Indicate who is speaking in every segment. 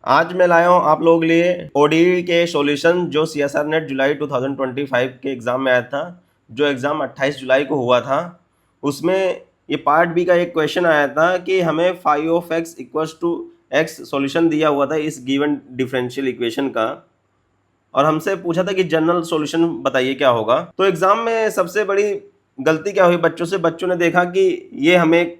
Speaker 1: आज मैं लाया हूँ आप लोगों के लिए ओडीई के सॉल्यूशन जो सीएसआर नेट जुलाई 2025 के एग्ज़ाम में आया था, जो एग्ज़ाम 28 जुलाई को हुआ था। उसमें ये पार्ट बी का एक क्वेश्चन आया था कि हमें five of x equals to x solution दिया हुआ था इस गिवन डिफरेंशियल इक्वेशन का, और हमसे पूछा था कि जनरल सॉल्यूशन बताइए क्या होगा। तो एग्ज़ाम में सबसे बड़ी गलती क्या हुई बच्चों से, बच्चों ने देखा कि ये हमें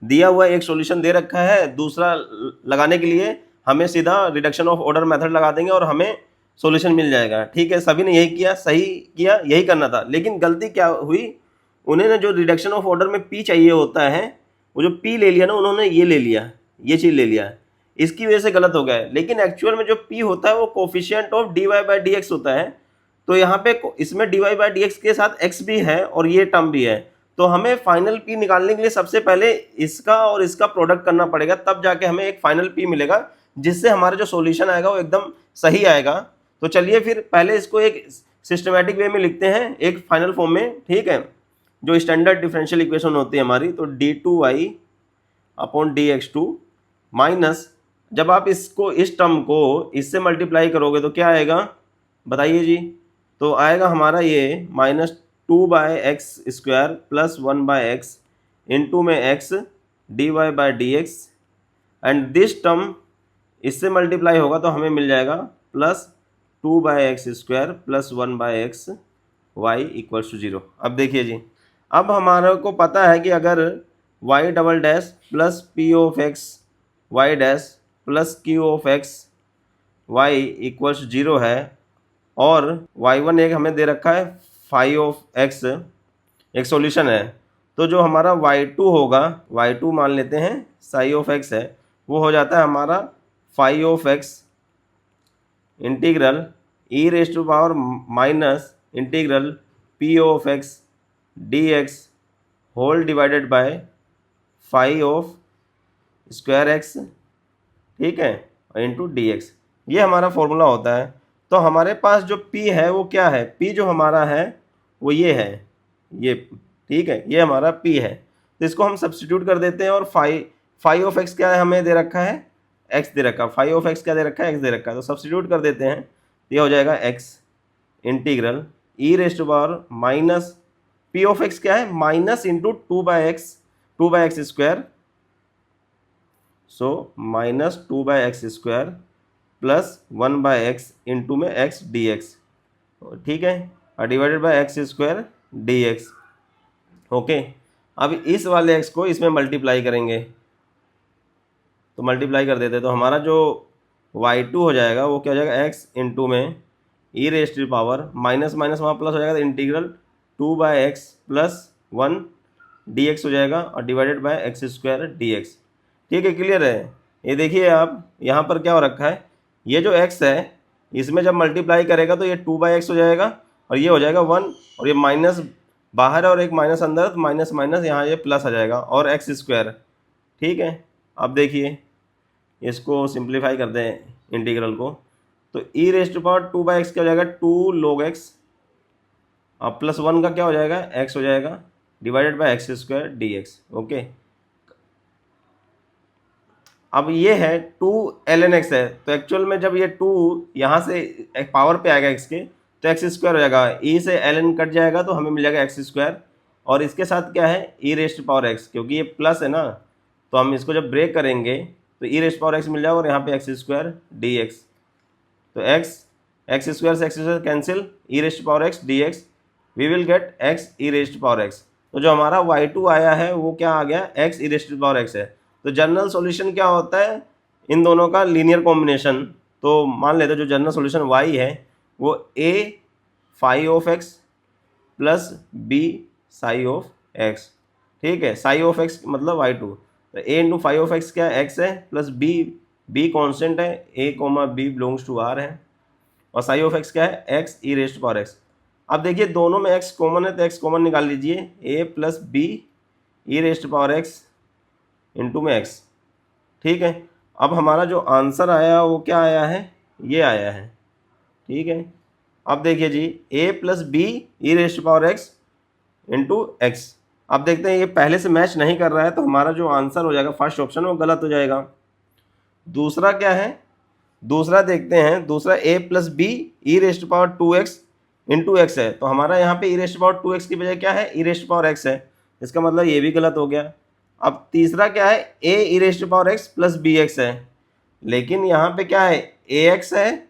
Speaker 1: दिया हुआ एक सॉल्यूशन दे रखा है, दूसरा लगाने के लिए हमें सीधा रिडक्शन ऑफ ऑर्डर मेथड लगा देंगे और हमें सॉल्यूशन मिल जाएगा। ठीक है, सभी ने यही किया, सही किया, यही करना था। लेकिन गलती क्या हुई, उन्होंने जो रिडक्शन ऑफ ऑर्डर में पी चाहिए होता है, वो जो पी ले लिया ना, उन्होंने ये ले लिया, ये चीज़ ले लिया, इसकी वजह से गलत हो गया है। लेकिन एक्चुअल में जो पी होता है वो coefficient of d y by d x होता है। तो यहाँ पे इसमें d y by d x के साथ एक्स भी है और ये टर्म भी है। तो हमें फाइनल पी निकालने के लिए सबसे पहले इसका और इसका प्रोडक्ट करना पड़ेगा, तब जाके हमें एक फाइनल पी मिलेगा, जिससे हमारा जो सॉल्यूशन आएगा वो एकदम सही आएगा। तो चलिए फिर पहले इसको एक सिस्टमेटिक वे में लिखते हैं, एक फाइनल फॉर्म में। ठीक है, जो स्टैंडर्ड डिफरेंशियल इक्वेशन होती है हमारी, तो d two y upon d x two minus, जब आप इसको इस टर्म को इससे मल्टीप्लाई करोगे तो क्या आएगा बताइए जी। तो आएगा हमारा ये minus two by x square plus one by x into में x d y by d x, and this term इससे मल्टीप्लाई होगा तो हमें मिल जाएगा plus two by x square plus one by x y equals to zero. अब देखिए जी, अब हमारे को पता है कि अगर y double dash plus P of x y dash plus Q of x y equals zero है, और वाई वन एक हमें दे रखा है फाइव ऑफ एक्स, एक सॉल्यूशन है। तो जो हमारा वाई टू होगा, वाई टू मान लेते हैं साई ऑफ एक्स है, वो हो जाता है हमारा five of x integral e raise to power minus integral P of x d x whole divided by five of square x, ठीक है, इंटू डी एक्स। ये हमारा फॉर्मूला होता है। तो हमारे पास जो P है वो क्या है, P जो हमारा है वो ये है, ये, ठीक है, ये हमारा P है। तो इसको हम सब्स्टिट्यूट कर देते हैं, और फाइव ऑफ एक्स क्या है हमें दे रखा है, x दे रखा है, फाइव ऑफ एक्स क्या दे रखा है, x दे रखा है। तो सब्स्टिट्यूट कर देते हैं, ये हो जाएगा x integral e raise to power minus P of x क्या है, minus into two by x square, so minus two by x square plus one by x into में एक्स डी एक्स, ठीक है, और divided by x square d x. Okay, अब इस वाले x को इसमें मल्टीप्लाई करेंगे, तो मल्टीप्लाई कर देते, तो हमारा जो y2 हो जाएगा वो क्या हो जाएगा, x इंटू में e raise to power minus minus वहाँ प्लस हो जाएगा, तो integral two by x plus one d x हो जाएगा, और divided by x square d x. ठीक है, क्लियर है। ये देखिए आप यहाँ पर क्या हो रखा है, ये जो x है इसमें जब मल्टीप्लाई करेगा तो ये टू बाई एक्स हो जाएगा, और ये हो जाएगा वन, और ये माइनस बाहर है और एक माइनस अंदर, तो माइनस माइनस यहाँ ये प्लस आ जाएगा, और एक्स स्क्वायर। ठीक है, अब देखिए इसको सिंप्लीफाई कर दें इंटीग्रल को, तो e raise to power two by x क्या हो जाएगा, टू log एक्स, अब प्लस वन का क्या हो जाएगा, एक्स हो जाएगा, divided by x square d x. Okay, अब ये है टू ln x है, तो एक्चुअल में जब ये टू यहाँ से एक पावर पे आएगा x के, तो एक्स स्क्वायर हो जाएगा, e से ln कट जाएगा तो हमें मिल जाएगा एक्स स्क्वायर, और इसके साथ क्या है ई रेज टू पावर एक्स, क्योंकि ये प्लस है ना, तो हम इसको जब ब्रेक करेंगे तो e raise to power x मिल जाएगा, और यहाँ पे एक्स स्क्वायर डी एक्स, तो x square cancel, e raise to power x d x, we will get x e raise to power x. तो जो हमारा y2 आया है वो क्या आ गया, x e raise to power x है। तो जनरल सॉल्यूशन क्या होता है, इन दोनों का लीनियर कॉम्बिनेशन। तो मान लेते हैं जो जनरल सॉल्यूशन y है वो a five of x plus b psi of x, ठीक है, साई ऑफ एक्स मतलब y2, तो a into five of x क्या है, x है, प्लस b कॉन्स्टेंट है, a comma b belongs to r है, और साई ऑफ एक्स क्या है, x e raise to power x. अब देखिए दोनों में x कॉमन है, तो x कॉमन निकाल लीजिए, a plus b e raise to power x into में x, ठीक है। अब हमारा जो आंसर आया वो क्या आया है, ये आया है, ठीक है। अब देखिए जी a plus b e raise to power x into x, अब देखते हैं ये पहले से मैच नहीं कर रहा है, तो हमारा जो आंसर हो जाएगा फर्स्ट ऑप्शन वो गलत हो जाएगा। दूसरा क्या है, दूसरा देखते हैं, दूसरा a plus b e raised power 2x into x है, तो हमारा यहाँ पे ई रेस्ट पावर 2x की बजाय क्या है, ई रेस्ट पावर x है, इसका मतलब ये भी गलत हो गया। अब तीसरा क्या है, a e raised power x plus b x है, लेकिन यहाँ पे क्या है, ax है,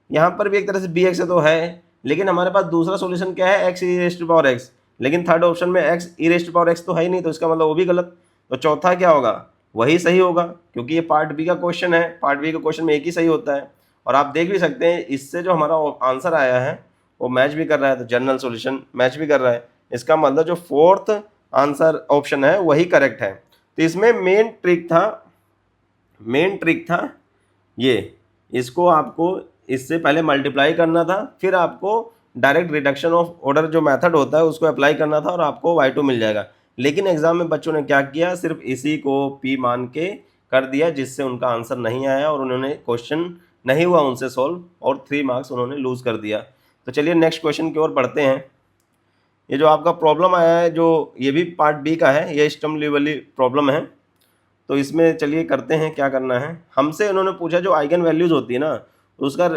Speaker 1: यहाँ पर भी एक तरह से bx है तो है, लेकिन हमारे पास दूसरा सॉल्यूशन क्या है, x ई रेस्ट पावर x, लेकिन थर्ड ऑप्शन में x ई रेस्ट पावर x तो है ही नहीं, तो इसका मतलब वो भी गलत। तो चौथा क्या होगा, वही सही होगा, क्योंकि ये पार्ट बी का क्वेश्चन है, पार्ट बी का क्वेश्चन में एक ही सही होता है। और आप देख भी सकते हैं इससे जो हमारा आंसर आया है वो मैच भी कर रहा है, तो जनरल सॉल्यूशन मैच भी कर रहा है, इसका मतलब जो फोर्थ आंसर ऑप्शन है वही करेक्ट है। तो इसमें मेन ट्रिक था ये, इसको आपको इससे पहले मल्टीप्लाई करना था, फिर आपको डायरेक्ट रिडक्शन ऑफ ऑर्डर जो मेथड होता है उसको अप्लाई करना था और आपको y2 मिल जाएगा। लेकिन एग्जाम में बच्चों ने क्या किया, सिर्फ इसी को p मान के कर दिया, जिससे उनका आंसर नहीं आया और उन्होंने क्वेश्चन नहीं हुआ उनसे सॉल्व और 3 मार्क्स उन्होंने लूज कर दिया। तो चलिए नेक्स्ट क्वेश्चन की ओर बढ़ते हैं। ये जो आपका प्रॉब्लम आया है, जो ये भी पार्ट बी का है, ये स्टम्प वाली प्रॉब्लम है। तो इसमें चलिए करते हैं, क्या करना है, हमसे उन्होंने पूछा जो आइगन वैल्यूज होती है ना, उसका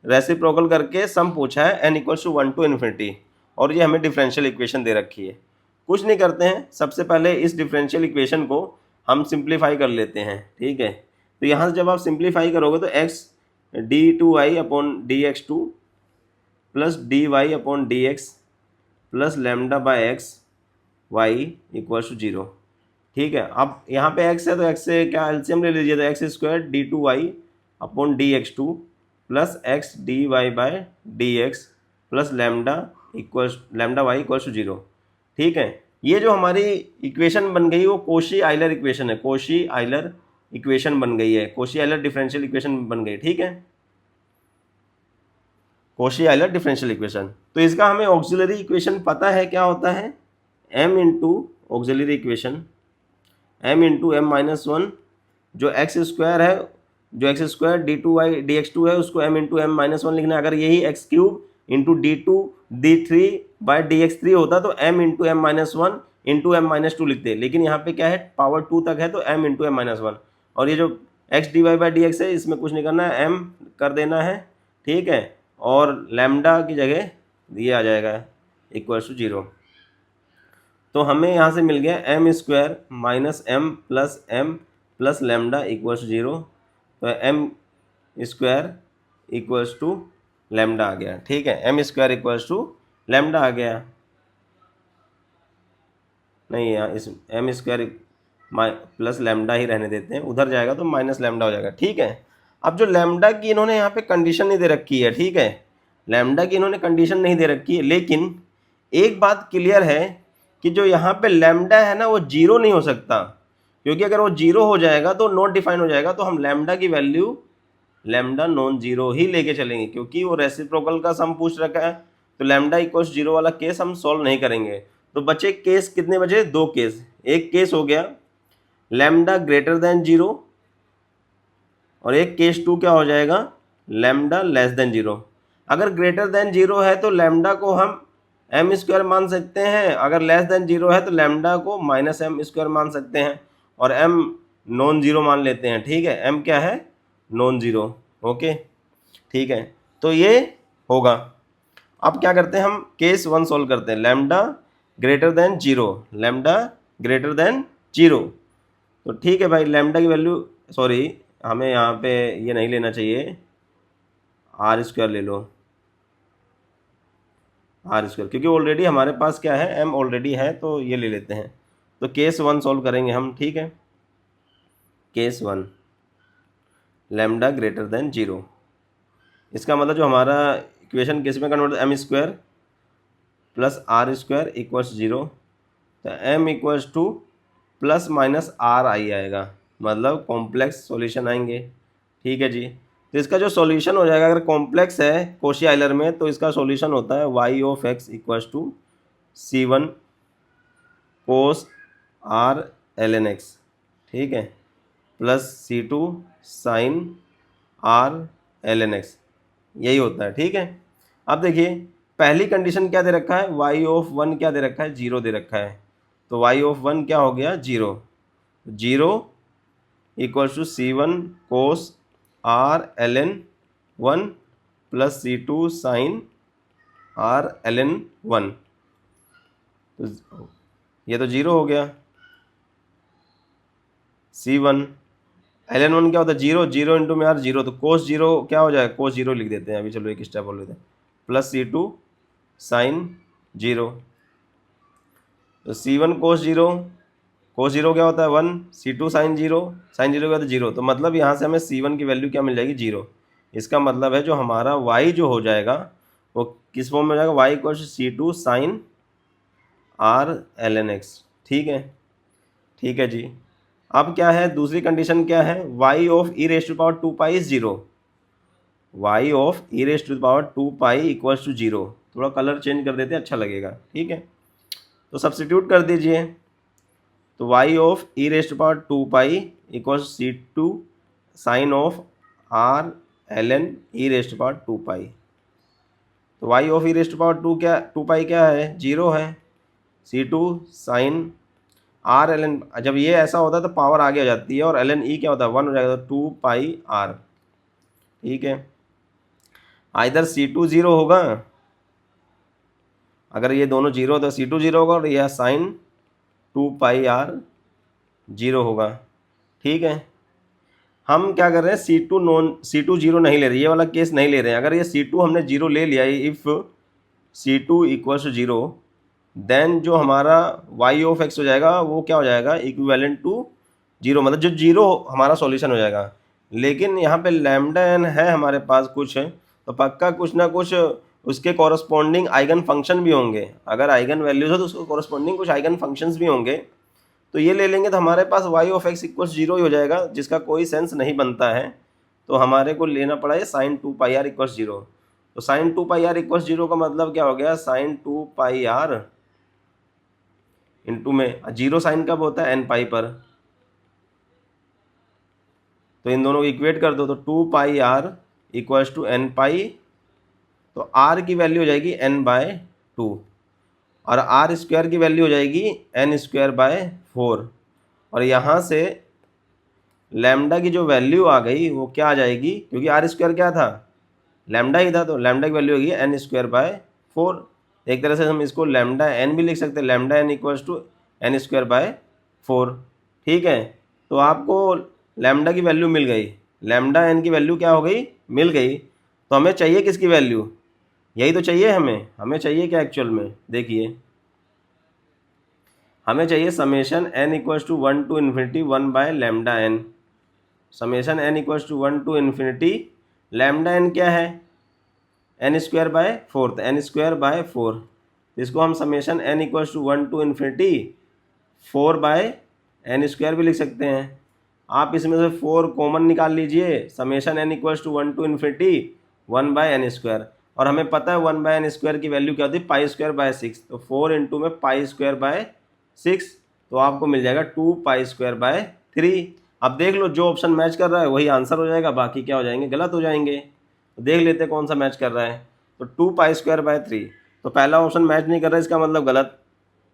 Speaker 1: रेसिप्रोकल करके सम पूछा है n equals to 1 to infinity, और ये हमें डिफरेंशियल इक्वेशन दे रखी है। कुछ नहीं करते हैं, सबसे पहले इस डिफरेंशियल इक्वेशन को हम सिंप्लीफाई कर लेते हैं, ठीक है। तो यहाँ से जब आप सिंप्लीफाई करोगे तो x d2y upon dx2 plus dy upon dx plus lambda by x y equals to 0, ठीक है। अब यहाँ पे x है तो x से क्या एलसीएम ले लीजिए, तो x square d2y upon dx2 plus x d y by d x plus lambda y equals to 0, ठीक है। ये जो हमारी इक्वेशन बन गई वो कोशी आइलर इक्वेशन है, कोशी आइलर इक्वेशन बन गई है, कोशी आइलर डिफरेंशियल इक्वेशन बन गई, ठीक है, कोशी आइलर डिफरेंशियल इक्वेशन। तो इसका हमें ऑक्सिलरी इक्वेशन पता है, क्या होता है, m into auxiliary equation m into m minus 1, जो एक्स स्क्वायर है, जो एक्स स्क्वायर d2y dx2 है, उसको m इंटू एम माइनस 1 लिखना है। अगर यही x cube into d2 d3 bye dx3 होता तो m into m minus 1 into m minus 2 लिखते, लेकिन यहाँ पे क्या है, पावर 2 तक है तो m इंटू एम माइनस 1, और ये जो x dy by d x है इसमें कुछ नहीं करना है, m कर देना है, ठीक है, और लैम्डा की जगह ये आ जाएगा इक्वल्स टू 0। तो हमें यहाँ से मिल गया m square minus m plus lambda equals to 0, तो m square equals to lambda आ गया, ठीक है, m square equals to lambda आ गया, नहीं यहाँ इस एम स्क्वायर प्लस लैम्डा ही रहने देते हैं, उधर जाएगा तो माइनस लैम्डा हो जाएगा, ठीक है। अब जो लैम्डा की इन्होंने यहाँ पे कंडीशन नहीं दे रखी है, ठीक है, लैम्डा की इन्होंने कंडीशन नहीं दे रखी है, लेकिन एक बात क्लियर है कि जो यहाँ पे लैम्डा है ना वो 0 नहीं हो सकता, क्योंकि अगर वो 0 हो जाएगा तो नॉट डिफाइन हो जाएगा, तो हम लैम्डा की वैल्यू लैम्डा नॉन जीरो ही लेके चलेंगे, क्योंकि वो रेसिप्रोकल का सम पूछ रखा है, तो लैम्डा इक्वल्स 0 वाला केस हम सॉल्व नहीं करेंगे। तो बचे केस कितने बचे, 2 केस, एक केस हो गया लैम्डा ग्रेटर देन 0 और एक केस 2 क्या हो जाएगा, लैम्डा लेस देन 0। अगर ग्रेटर देन 0 है तो लैम्डा को हम एम स्क्वायर मान सकते हैं, अगर लेस देन 0 है तो लैम्डा को माइनस एम स्क्वायर मान सकते हैं, और एम नॉन जीरो मान लेते हैं, ठीक है, एम क्या है, नॉन जीरो, ओके, ठीक है। तो ये होगा। अब क्या करते हैं, हम केस 1 सॉल्व करते हैं, lambda greater than 0, lambda greater than 0, तो ठीक है भाई, लैम्डा की वैल्यू, सॉरी हमें यहाँ पे ये नहीं लेना चाहिए, आर स्क्वायर ले लो, आर स्क्वायर, क्योंकि ऑलरेडी हमारे पास क्या है, एम ऑलरेडी है, तो ये ले लेते हैं। तो केस 1 सॉल्व करेंगे हम, ठीक है, केस 1 लैम्डा ग्रेटर देन 0, इसका मतलब जो हमारा इक्वेशन किस में convert, m square plus r square equals 0, तो m equals to plus minus r i आएगा, मतलब कॉम्प्लेक्स सॉल्यूशन आएंगे, ठीक है जी। तो इसका जो सॉल्यूशन हो जाएगा, अगर कॉम्प्लेक्स है कोशी आइलर में, तो इसका सॉल्यूशन होता है y of x equals to C1 cos r l n x, ठीक है, plus C2 sine r l n x, यही होता है, ठीक है। अब देखिए पहली कंडीशन क्या दे रखा है, वाई ऑफ 1 क्या दे रखा है, 0 दे रखा है, तो वाई ऑफ 1 क्या हो गया, 0 equals to C1 cos r l n one plus C2 sine r l n one, तो ये तो 0 हो गया। C1 ln 1 क्या होता है 0, 0 इंटू में यार 0, तो कोस 0 क्या हो जाएगा, कोस 0 लिख देते हैं अभी, चलो एक स्टेप और लेते हैं, प्लस C2 साइन 0, तो C1 कोस 0, कोस 0 क्या होता है 1, C2 साइन 0, साइन 0 क्या होता है 0, तो मतलब यहाँ से हमें C1 की वैल्यू क्या मिल जाएगी 0। इसका मतलब है जो हमारा y जो हो जाएगा वो किस फॉर्म में हो जाएगा, y equal C2 sine r l n x. ठीक है, ठीक है जी। अब क्या है दूसरी कंडीशन क्या है, y of e raise to power 2 pi is 0, y of e raise to power 2 pi equals to 0। थोड़ा कलर चेंज कर देते हैं, अच्छा लगेगा। ठीक है, तो सब्स्टिट्यूट कर दीजिए, तो y of e raise to power 2 pi equals C2 sine of r l n e raise to power 2 pi, तो y of e raise to power 2 pi क्या है 0 है, C2 sine r l N, जब ये ऐसा होता है तो पावर आगे आ जाती है और एल एन ई क्या होता है 1 हो जाएगा, तो 2 पाई आर। ठीक है, आइदर C2 0 होगा, अगर ये दोनों 0 तो C2 0 होगा, और यह साइन 2 पाई आर 0 होगा। ठीक है, हम क्या कर रहे हैं C2 0 नहीं ले रहे, ये वाला केस नहीं ले रहे हैं। अगर ये C2 हमने 0 ले लिया, if C2 equals to 0, then जो हमारा y ऑफ x हो जाएगा वो क्या हो जाएगा, इक्विवेलेंट टू 0, मतलब जो 0 हमारा सॉल्यूशन हो जाएगा। लेकिन यहाँ पे लैम्डा n है हमारे पास कुछ, तो पक्का कुछ ना कुछ उसके कॉरस्पॉन्डिंग आइगन फंक्शन भी होंगे। अगर आइगन वैल्यूज हो तो उसको कॉरस्पॉन्डिंग कुछ आइगन फंक्शंस भी होंगे, तो ये ले लेंगे तो हमारे पास y ऑफ x इक्वल्स 0 ही हो जाएगा, जिसका कोई सेंस नहीं बनता है। तो हमारे को लेना पड़ा है साइन 2 पाई आर इक्वल्स 0। तो साइन 2 पाई आर इक्वल्स 0 का मतलब क्या हो गया, साइन 2 पाई आर इंटू में 0 साइन कब होता है एन पाई पर, तो इन दोनों को इक्वेट कर दो, तो 2 पाई आर इक्वल्स टू एन पाई, तो आर की वैल्यू हो जाएगी n बाय 2 और आर स्क्वायर की वैल्यू हो जाएगी n स्क्वायर बाय 4, और यहाँ से लैम्डा की जो वैल्यू आ गई वो क्या आ जाएगी, क्योंकि आर स्क्वायर क्या था लैम्डा ही था, तो लैम्डा की वैल्यू होगी n स्क्वायर बाय 4। एक तरह से हम इसको लैम्डा n भी लिख सकते हैं, lambda n equals to n square by 4। ठीक है, तो आपको लैम्डा की वैल्यू मिल गई, लैम्डा n की वैल्यू क्या हो गई, मिल गई। तो हमें चाहिए किसकी वैल्यू, यही तो चाहिए हमें चाहिए क्या एक्चुअल में, देखिए हमें चाहिए summation n equals to 1 to infinity 1 by lambda n, summation n equals to 1 to infinity lambda n क्या है n स्क्वायर बाय 4, तो n स्क्वायर बाय 4, इसको हम summation n equals to 1 to infinity 4 by n square भी लिख सकते हैं। आप इसमें से 4 कॉमन निकाल लीजिए, summation n equals to 1 to infinity 1 by n square, और हमें पता है 1 बाय n स्क्वायर की वैल्यू क्या होती है पाई स्क्वायर बाय 6, तो 4 इंटू में पाई स्क्वायर बाय 6, तो आपको मिल जाएगा 2 पाई स्क्वायर बाय 3। अब देख लो जो ऑप्शन मैच कर रहा है वही आंसर हो जाएगा, बाकी क्या हो जाएंगे गलत हो जाएंगे। तो देख लेते हैं कौन सा मैच कर रहा है, तो 2 पाई स्क्वायर बाय 3, तो पहला ऑप्शन मैच नहीं कर रहा है, इसका मतलब गलत,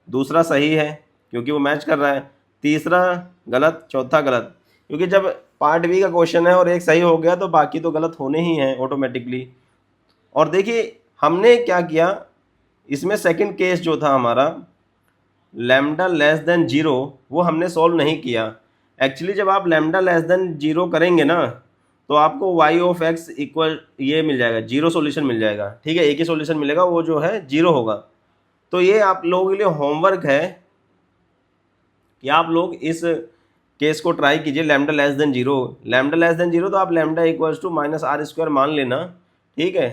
Speaker 1: दूसरा सही है क्योंकि वो मैच कर रहा है, तीसरा गलत, चौथा गलत, क्योंकि जब पार्ट बी का क्वेश्चन है और एक सही हो गया तो बाकी तो गलत होने ही हैं ऑटोमेटिकली। और देखिए हमने क्या किया, इसमें सेकंड केस जो था हमारा लैम्डा लेस देन 0, वो हमने सॉल्व नहीं किया। एक्चुअली जब आप लैम्डा लेस देन 0 करेंगे ना तो आपको y ऑफ x इक्वल ये मिल जाएगा, 0 सॉल्यूशन मिल जाएगा। ठीक है, एक ही सॉल्यूशन मिलेगा, वो जो है 0 होगा। तो ये आप लोगों के लिए होमवर्क है कि आप लोग इस केस को ट्राई कीजिए, lambda less than 0, lambda less than 0 तो आप lambda equals to minus r square मान लेना। ठीक है,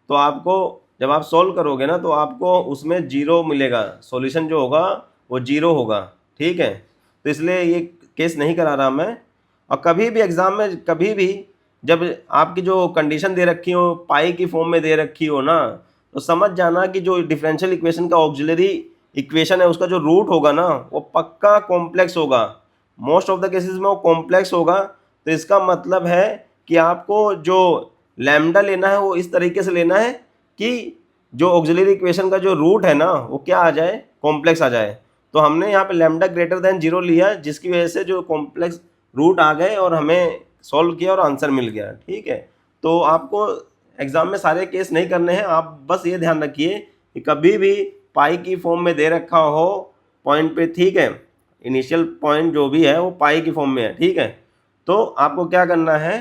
Speaker 1: तो आपको जब आप सॉल्व करोगे ना तो आपको उसमें 0 मिलेगा, सॉल्यूशन जो होगा वो 0 होगा। ठीक है, तो इसलिए ये केस नहीं करा रहा मैं। और कभी भी एग्ज़ाम में कभी भी जब आपकी जो कंडीशन दे रखी हो पाई की फॉर्म में दे रखी हो ना, तो समझ जाना कि जो डिफरेंशियल इक्वेशन का ऑक्सिलरी इक्वेशन है उसका जो रूट होगा ना वो पक्का कॉम्प्लेक्स होगा, मोस्ट ऑफ द केसेस में वो कॉम्प्लेक्स होगा। तो इसका मतलब है कि आपको जो लैम्डा लेना है वो इस तरीके से लेना है कि जो ऑक्सिलरी इक्वेशन का जो रूट है ना वो क्या आ जाए, कॉम्प्लेक्स आ जाए। तो हमने यहाँ पे लैम्डा ग्रेटर देन 0 लिया जिसकी वजह से जो कॉम्प्लेक्स रूट आ गए और हमें सॉल्व किया और आंसर मिल गया, ठीक है। तो आपको एग्जाम में सारे केस नहीं करने हैं, आप बस ये ध्यान रखिए कि कभी भी पाई की फॉर्म में दे रखा हो पॉइंट पे, ठीक है, इनिशियल पॉइंट जो भी है वो पाई की फॉर्म में है, ठीक है। तो आपको क्या करना है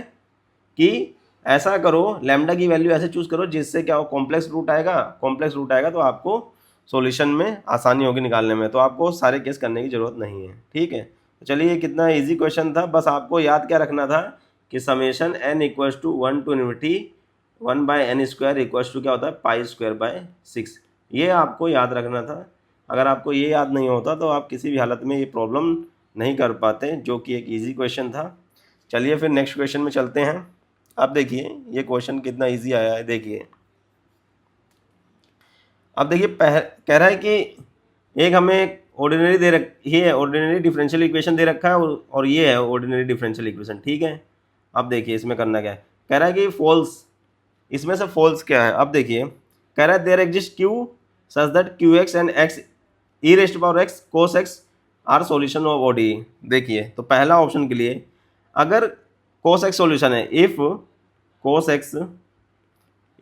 Speaker 1: कि ऐसा करो, लैम्डा की वैल्यू ऐसे चूज करो जिससे क्या हो, कॉम्प्लेक्स रूट आएगा, कॉम्प्लेक्स रूट आएगा तो आपको सॉल्यूशन में आसानी होगी निकालने में, तो आपको सारे केस करने की जरूरत नहीं है, ठीक है। तो चलिए ये कितना इजी क्वेश्चन था, बस आपको याद क्या रखना था कि summation n equals to 1 to infinity 1/n² equals to क्या होता है π²/6, ये आपको याद रखना था। अगर आपको ये याद नहीं होता तो आप किसी भी हालत में ये प्रॉब्लम नहीं कर पाते, जो कि एक ईजी क्वेश्चन था। चलिए फिर नेक्स्ट क्वेश्चन में चलते हैं। अब देखिए ये क्वेश्चन कितना इजी आया है, देखिए। अब देखिए कह रहा है कि एक हमें ऑर्डिनरी दे रखी है, ऑर्डिनरी डिफरेंशियल इक्वेशन दे रखा है और ये है ऑर्डिनरी डिफरेंशियल इक्वेशन, ठीक है। अब देखिए इसमें करना क्या है, कह रहा है कि फॉल्स, इसमें से फॉल्स क्या है। अब देखिए कह रहा है there exist q such that q x and x e raised power x cos x are solution of ODE. देखिए तो पहला ऑप्शन के लिए अगर कोस एक्स सॉल्यूशन है, if cos x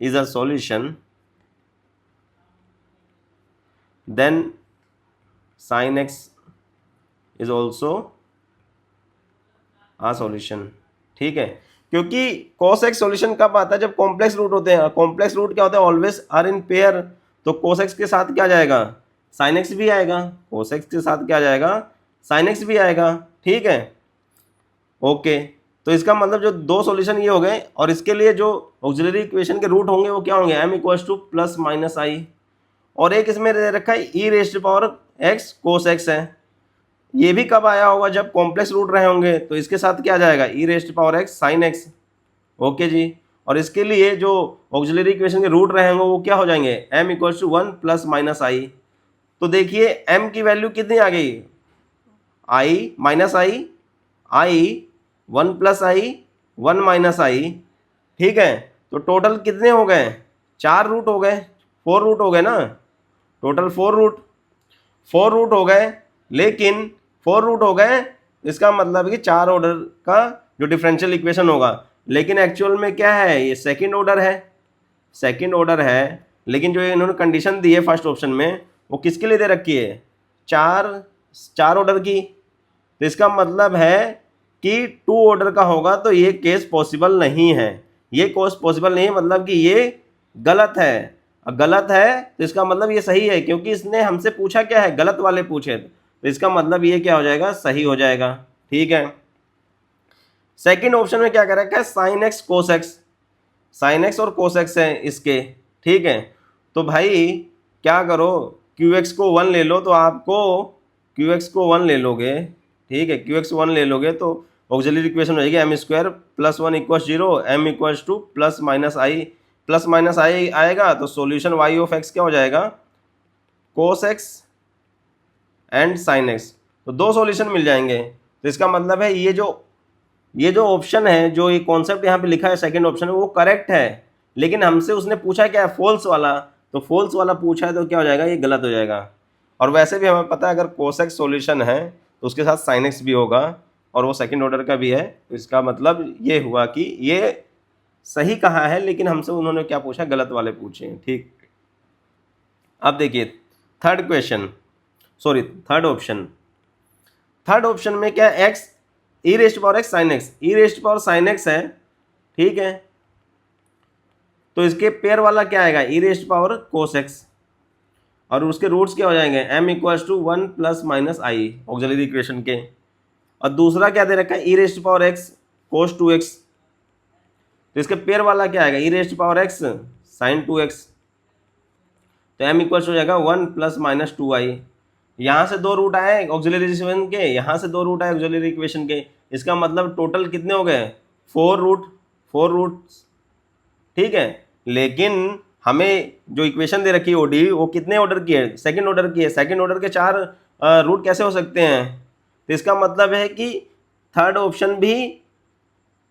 Speaker 1: is a solution then sin x is also a solution, ठीक है। क्योंकि cos x सॉल्यूशन कब आता है, जब कॉम्प्लेक्स रूट होते हैं। कॉम्प्लेक्स रूट क्या होता है, ऑलवेज आर इन पेयर, तो cos x के साथ क्या जाएगा, sin x भी आएगा, cos x के साथ क्या जाएगा, sin x भी आएगा, ठीक है। ओके, तो इसका मतलब जो दो सॉल्यूशन ये हो गए, और इसके लिए जो ऑक्सिलरी इक्वेशन के रूट होंगे वो क्या होंगे, m equals to plus minus i, और एक इसमें दे रखा है e raised power x cos x है। ये भी कब आया होगा, जब कॉम्प्लेक्स रूट रहे होंगे, तो इसके साथ क्या जाएगा, e raised power x sine x, okay जी। और इसके लिए जो ऑक्सिलरी इक्वेशन के रूट रहे होंगे वो क्या हो जाएंगे, m equals to 1 plus minus i. तो देखिए m की वैल्यू कितनी आ गई, i minus i 1 plus i 1 minus i, ठीक है। तो टोटल कितने हो गए, 4 रूट हो गए, 4 रूट हो गए ना, टोटल 4 रूट हो गए। लेकिन 4 रूट हो गए इसका मतलब कि 4 ऑर्डर का जो डिफरेंशियल इक्वेशन होगा, लेकिन एक्चुअल में क्या है, ये सेकंड ऑर्डर है, सेकंड ऑर्डर है। लेकिन जो इन्होंने कंडीशन दी है फर्स्ट ऑप्शन में वो किसके लिए दे रखी है, 4 ऑर्डर की। तो इसका मतलब है कि 2 ऑर्डर का होगा, तो ये केस पॉसिबल नहीं है, ये केस पॉसिबल नहीं है, मतलब कि ये गलत है। गलत है तो इसका मतलब ये सही है, क्योंकि इसने हमसे पूछा क्या है, गलत वाले पूछे, तो इसका मतलब ये क्या हो जाएगा, सही हो जाएगा, ठीक है। सेकंड ऑप्शन में क्या कर रखा है, sine x cos x, sine x और कोस एक्स है इसके, ठीक है। तो भाई क्या करो, क्यू एक्स को 1 ले लो, तो आपको क्यू एक्स को 1 ले लोगे, ठीक है, क्यू एक्स 1 ले लोगे तो ऑक्सिलरी इक्वेशन हो जाएगी m square plus 1 equals 0, m equals to plus minus i आएगा, तो सॉल्यूशन y ऑफ x क्या हो जाएगा, cos x and sine x। तो 2 सॉल्यूशन मिल जाएंगे। तो इसका मतलब है ये जो ऑप्शन है, जो ये कॉन्सेप्ट यहाँ पे लिखा है सेकंड ऑप्शन में, वो करेक्ट है। लेकिन हमसे उसने पूछा क्या है, फॉल्स वाला, तो फॉल्स वाला पूछा है तो क्या हो जाएगा, ये गलत हो जाएगा। और वैसे भी हमें पता है अगर कोस एक्स सॉल्यूशन है तो उसके साथ साइन एक्स भी होगा, और वो सेकंड ऑर्डर का भी है, तो इसका मतलब ये हुआ कि ये सही कहा है, लेकिन हमसे उन्होंने क्या पूछा, गलत वाले पूछे, ठीक। अब देखिए थर्ड ऑप्शन में क्या, x e raised power x sine x, e raised power sine x है, ठीक है। तो इसके पेयर वाला क्या आएगा, e raised power cos x, और उसके रूट्स क्या हो जाएंगे, m equals to 1 plus minus i auxiliary equation के। और दूसरा क्या दे रखा है, e raised power x cos 2x, तो इसके पेयर वाला क्या आएगा, e raised power x sine 2x, तो m इक्वल्स हो जाएगा 1 प्लस माइनस 2i। यहाँ से 2 रूट आए ऑक्सिलरी इक्वेशन के, यहाँ से 2 रूट आए ऑक्सिलरी इक्वेशन के, इसका मतलब टोटल कितने हो गए, 4 रूट, ठीक है। लेकिन हमें जो इक्वेशन दे रखी है ओडी, वो कितने ऑर्डर की है, सेकंड ऑर्डर की है। सेकंड ऑर्डर के 4 रूट कैसे हो सकते हैं, तो इसका मतलब है कि थर्ड ऑप्शन भी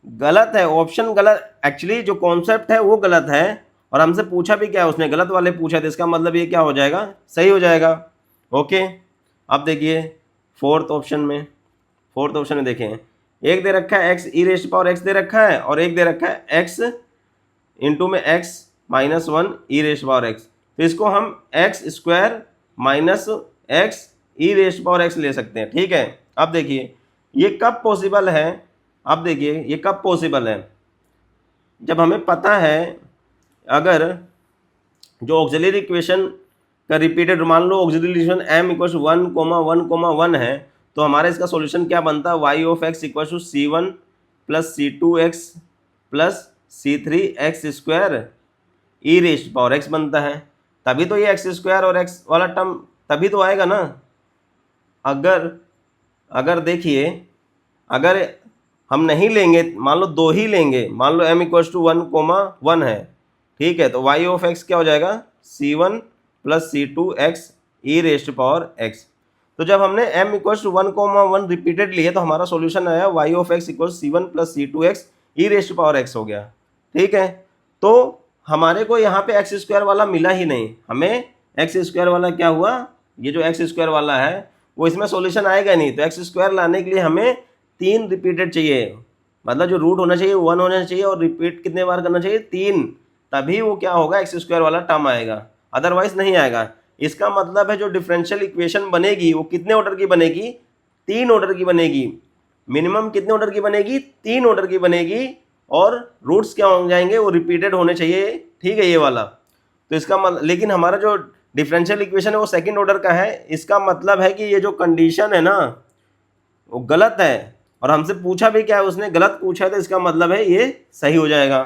Speaker 1: गलत है, ऑप्शन गलत, एक्चुअली जो कॉन्सेप्ट है वो गलत है, और हमसे पूछा भी क्या है, उसने गलत वाले पूछा, तो इसका मतलब ये क्या हो जाएगा, सही हो जाएगा, ओके। अब देखिए फोर्थ ऑप्शन में देखें, एक दे रखा है x e raised power x दे रखा है, और एक दे रखा है एक्स इंटू में एक्स माइनस वन ई रेस्ट पावर एक्स। तो इसको हम x square minus x e raised power x ले सकते हैं, ठीक है। अब देखिए ये कब पॉसिबल है, अब देखिए ये कब पॉसिबल है, जब हमें पता है अगर जो ऑक्सिलरी इक्वेशन का रिपीटेड, मान लो ऑक्सिलरी इक्वेशन m इक्वल 1,1,1 है, तो हमारा इसका सॉल्यूशन क्या बनता है, y of x equal to c1 plus c2x plus c3x square e raised power x बनता है। तभी तो ये एक्स स्क्वायर और x वाला टर्म तभी तो आएगा ना। अगर देखिए अगर हम नहीं लेंगे, मान लो दो ही लेंगे, मान लो m इक्वल टू 1,1 है, ठीक है, तो y ऑफ x क्या हो जाएगा, c1 प्लस c2x ई रेस्ट पावर x। तो जब हमने m इक्वल टू 1,1 रिपीटेड लिए तो हमारा सॉल्यूशन आया y of x equal c1 plus c2x E raised power x हो गया, ठीक है। तो हमारे को यहाँ पे एक्स स्क्वायर वाला मिला ही नहीं, हमें एक्स स्क्वायर वाला क्या हुआ, ये जो एक्स स्क्वायर वाला है वो इसमें सॉल्यूशन आएगा नहीं। तो एक्स स्क्वायर लाने के लिए हमें 3 रिपीटेड चाहिए, मतलब जो रूट होना चाहिए 1 होना चाहिए और रिपीट कितने बार करना चाहिए, 3, तभी वो क्या होगा, एक्स स्क्वायर वाला टर्म आएगा, अदरवाइज नहीं आएगा। इसका मतलब है जो डिफरेंशियल इक्वेशन बनेगी वो कितने ऑर्डर की बनेगी, 3 ऑर्डर की बनेगी। मिनिमम कितने ऑर्डर की बनेगी, 3 ऑर्डर की बनेगी, और रूट्स क्या हो जाएंगे, वो रिपीटेड होने चाहिए, ठीक है, ये वाला। तो इसका मतलब, लेकिन हमारा जो डिफरेंशियल इक्वेशन है वो सेकंड ऑर्डर का है, इसका मतलब है कि ये जो कंडीशन है ना वो गलत है, और हमसे पूछा भी क्या है, उसने गलत पूछा है, तो इसका मतलब है ये सही हो जाएगा,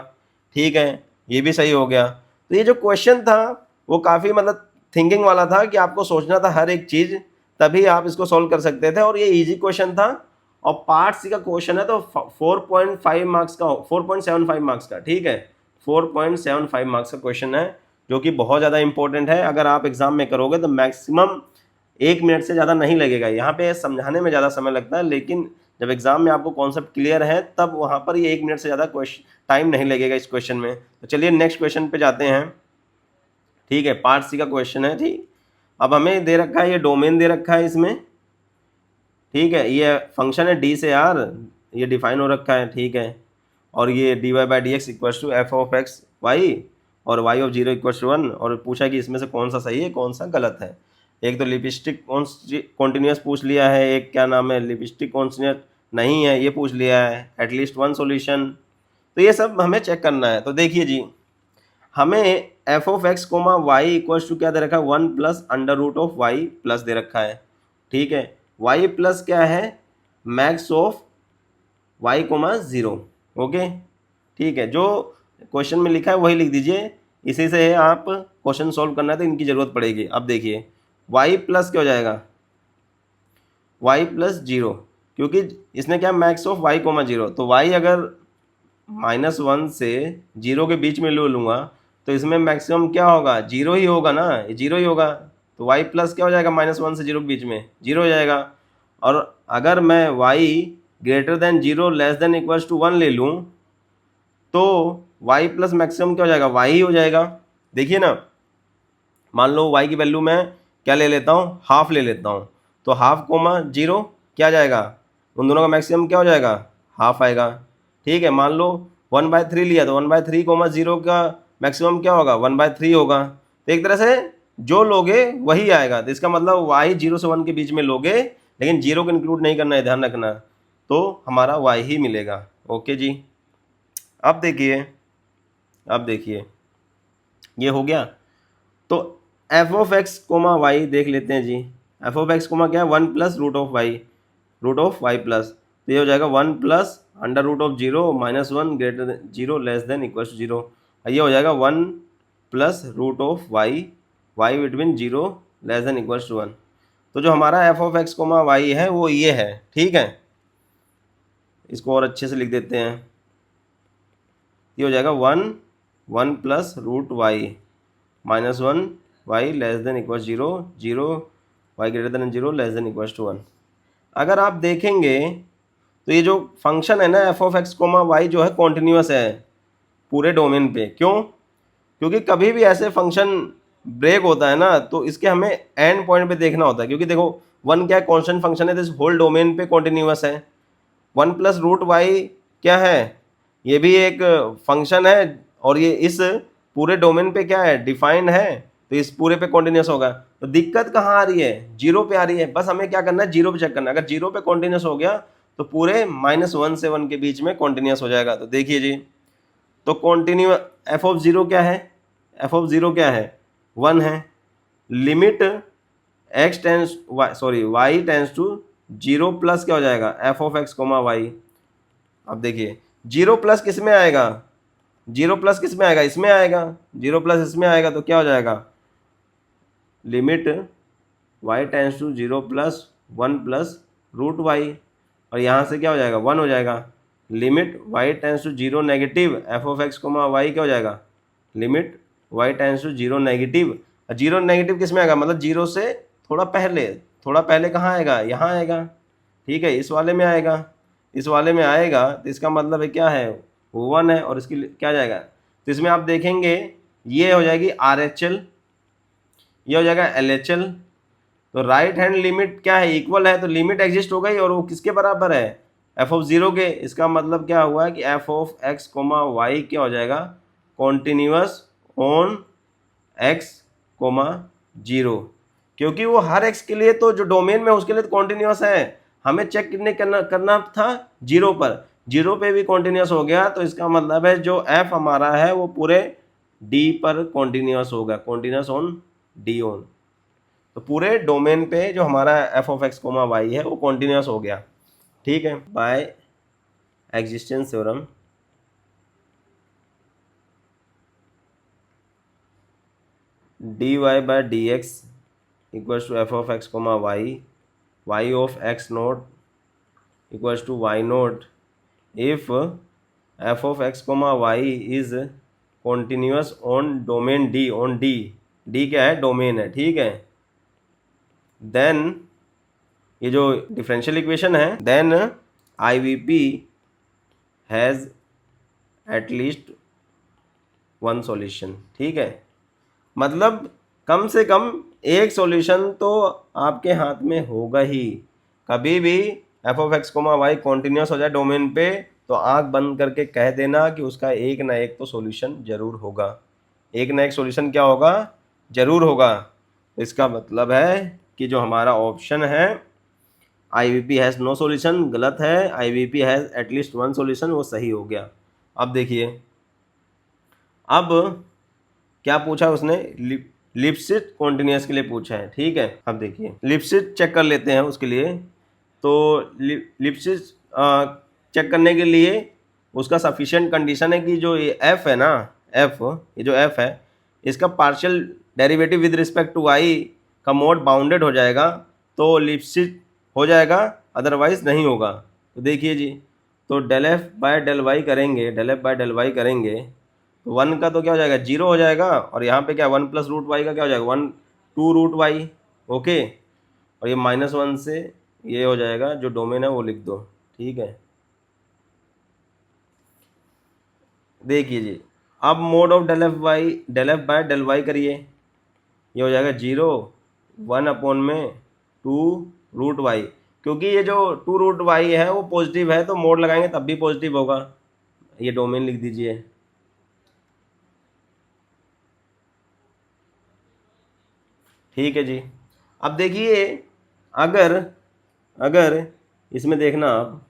Speaker 1: ठीक है, ये भी सही हो गया। तो ये जो क्वेश्चन था वो काफ़ी मतलब थिंकिंग वाला था कि आपको सोचना था हर एक चीज़, तभी आप इसको सॉल्व कर सकते थे, और ये इजी क्वेश्चन था। और पार्ट सी का क्वेश्चन है तो 4.5 मार्क्स का, 4.75 मार्क्स का, ठीक है, 4.75 मार्क्स का क्वेश्चन है, जो कि बहुत ज़्यादा इंपॉर्टेंट है। अगर आप एग्जाम में करोगे तो मैक्सिमम 1 मिनट से ज़्यादा नहीं लगेगा, यहाँ पे समझाने में ज़्यादा समय लगता है, लेकिन जब एग्जाम में आपको कॉन्सेप्ट क्लियर है तब वहाँ पर ये 1 मिनट से ज़्यादा टाइम नहीं लगेगा इस क्वेश्चन में। तो चलिए नेक्स्ट क्वेश्चन पे जाते हैं, ठीक है, पार्ट सी का क्वेश्चन है, ठीक। अब हमें दे रखा है, ये डोमेन दे रखा है इसमें, ठीक है, ये फंक्शन है डी से आर, ये डिफाइन हो रखा है, ठीक है, और ये d y by d x equals to f of x y और y ऑफ 0 इक्वल्स टू 1, और पूछा कि इसमें से कौन सा सही है कौन सा गलत है। एक तो लिपस्टिक कॉन्टिन्यूस पूछ लिया है, एक क्या नाम है लिपस्टिक कॉन्टिन्यूस नहीं है ये पूछ लिया है, एटलीस्ट 1 सॉल्यूशन। तो ये सब हमें चेक करना है। तो देखिए जी, हमें f of x comma y equals to क्या दे रखा है, 1 plus under root of y plus दे रखा है, ठीक है। वाई प्लस क्या है, max of y comma 0, okay, ठीक है, जो क्वेश्चन में लिखा है वही लिख दीजिए, इसी से आप क्वेश्चन सॉल्व करना है तो इनकी ज़रूरत पड़ेगी। अब देखिए y प्लस क्या हो जाएगा, y प्लस 0, क्योंकि इसने क्या मैक्स ऑफ y कोमा 0, तो y अगर -1 से 0 के बीच में ले लूँगा तो इसमें मैक्सिमम क्या होगा, 0 ही होगा ना, ये 0 ही होगा। तो y प्लस क्या हो जाएगा, -1 से 0 के बीच में 0 हो जाएगा। और अगर मैं y greater than 0 less than equals to 1 ले लूँ तो y प्लस मैक्सिमम क्या हो जाएगा, y ही हो जाएगा। देखिए ना, मान लो y की वैल्यू मैं क्या ले लेता हूँ, हाफ ले लेता हूँ, तो हाफ कोमा 0 क्या जाएगा, उन दोनों का मैक्सिमम क्या हो जाएगा, हाफ आएगा, ठीक है। मान लो 1/3 लिया तो 1/3 कोमा 0 का मैक्सिमम क्या होगा, 1/3 होगा। तो एक तरह से जो लोगे वही आएगा, तो इसका मतलब y 0 से 1 के बीच में लोगे, लेकिन 0 को इंक्लूड नहीं करना है, ध्यान रखना, तो हमारा y ही मिलेगा, ओके जी। अब देखिए ये हो गया। तो f of x comma y देख लेते हैं जी, एफ ऑफ एक्स कोमा क्या है, 1 plus root of y plus, तो ये हो जाएगा 1 plus under root of 0 -1 greater than 0 less than equals to 0, ये हो जाएगा 1 plus root of y between 0 less than equals to 1। तो जो हमारा f of x comma y है वो ये है, ठीक है, इसको और अच्छे से लिख देते हैं, ये हो जाएगा 1 plus root y -1 y less than equals 0 y greater than 0 less than equals to 1। अगर आप देखेंगे तो ये जो फंक्शन है ना f of x comma y जो है कॉन्टिन्यूस है पूरे डोमेन पे। क्यों, क्योंकि कभी भी ऐसे फंक्शन ब्रेक होता है ना तो इसके हमें एंड पॉइंट पे देखना होता है, क्योंकि देखो 1 क्या कॉन्स्टेंट फंक्शन है, तो इस होल डोमेन पे कॉन्टिन्यूस है, वन प्लस रूट वाई क्या है, ये भी एक फंक्शन है और ये इस पूरे डोमेन पे क्या है, डिफाइन है, तो इस पूरे पे कॉन्टिन्यूस होगा। तो दिक्कत कहाँ आ रही है, जीरो पे आ रही है। बस हमें क्या करना है, जीरो पे चेक करना है। अगर जीरो पे कॉन्टिन्यूस हो गया तो पूरे -1 से 1 के बीच में कॉन्टिन्यूस हो जाएगा। तो देखिए जी, तो कॉन्टिन्यू एफ ऑफ जीरो क्या है, एफ ऑफ जीरो क्या है, 1 है। Limit x tends sorry y tends to zero plus क्या हो जाएगा, f of x comma y. अब देखिए जीरो प्लस किस में आएगा, जीरो प्लस किस में आएगा, इसमें आएगा। जीरो प्लस इसमें आएगा तो क्या हो जाएगा, limit y tends to zero plus 1 plus root y, और यहाँ से क्या हो जाएगा, 1 हो जाएगा। Limit y tends to zero negative f of x comma y क्या हो जाएगा, limit y tends to zero negative. Zero negative किस में आएगा, मतलब जीरो से थोड़ा पहले, थोड़ा पहले कहाँ आएगा, यहाँ आएगा। ठीक है, इस वाले में आएगा, इस वाले में आएगा, तो इसका मतलब है क्या है, वो 1 है, और इसकी क्या जाएगा, तो इसमें आप देखेंगे ये हो जाएगी RHL, ये हो जाएगा LHL। तो राइट हैंड लिमिट क्या है, इक्वल है, तो लिमिट एग्जिस्ट हो गई और वो किसके बराबर है, एफ ऑफ जीरो के। इसका मतलब क्या हुआ है कि f of x comma y क्या हो जाएगा, continuous on x comma zero, क्योंकि वो हर एक्स के लिए तो जो डोमेन में उसके लिए तो कॉन्टिन्यूअस है। हमें चेक करना था जीरो पर, जीरो पे भी कॉन्टिन्यूअस हो गया, तो इसका मतलब है जो एफ हमारा है वो पूरे डी पर कॉन्टिन्यूअस होगा, कॉन्टिन्यूअस ऑन डी ऑन। तो पूरे डोमेन पे जो हमारा f of x comma y है वो कॉन्टिन्यूअस हो गया। ठीक है, by existence theorem d y by d x equals to f of x comma y, y of x not equals to y not if f of x comma y is continuous on domain d, on d, d क्या है, domain है। ठीक है, then ये जो differential equation है, then IVP has at least one solution. ठीक है, मतलब कम से कम एक सॉल्यूशन तो आपके हाथ में होगा ही। कभी भी f of x comma y continuous हो जाए डोमेन पे तो आंख बंद करके कह देना कि उसका एक ना एक तो सॉल्यूशन जरूर होगा, एक ना एक सॉल्यूशन क्या होगा, जरूर होगा। इसका मतलब है कि जो हमारा ऑप्शन है IVP हैज़ नो सॉल्यूशन गलत है, IVP has at least one solution वो सही हो गया। अब देखिए, अब क्या पूछा उसने, लिप्सिट कॉन्टिन्यूस के लिए पूछा है। ठीक है, अब देखिए लिप्सिट चेक कर लेते हैं उसके लिए। तो लिप्सिट चेक करने के लिए उसका सफिशिएंट कंडीशन है कि जो ये f है ना, f, ये जो f है इसका partial derivative with respect to y का मोड बाउंडेड हो जाएगा तो लिप्सिट हो जाएगा, अदरवाइज नहीं होगा। तो देखिए जी, तो del f by del y करेंगे, del f by del y करेंगे तो 1 का तो क्या हो जाएगा, 0 हो जाएगा, और यहाँ पे क्या 1 प्लस रूट वाई का क्या हो जाएगा, 1 2 रूट वाई। ओके, और ये -1 से ये हो जाएगा, जो डोमेन है वो लिख दो। ठीक है, देखिए जी, अब mod of del f by del y करिए, ये हो जाएगा 0 1 अपॉन में 2 रूट वाई। क्योंकि ये जो 2 रूट वाई है वो पॉजिटिव है तो मोड लगाएंगे तब भी पॉजिटिव होगा। ये डोमेन लिख दीजिए। ठीक है जी, अब देखिए अगर अगर इसमें देखना आप,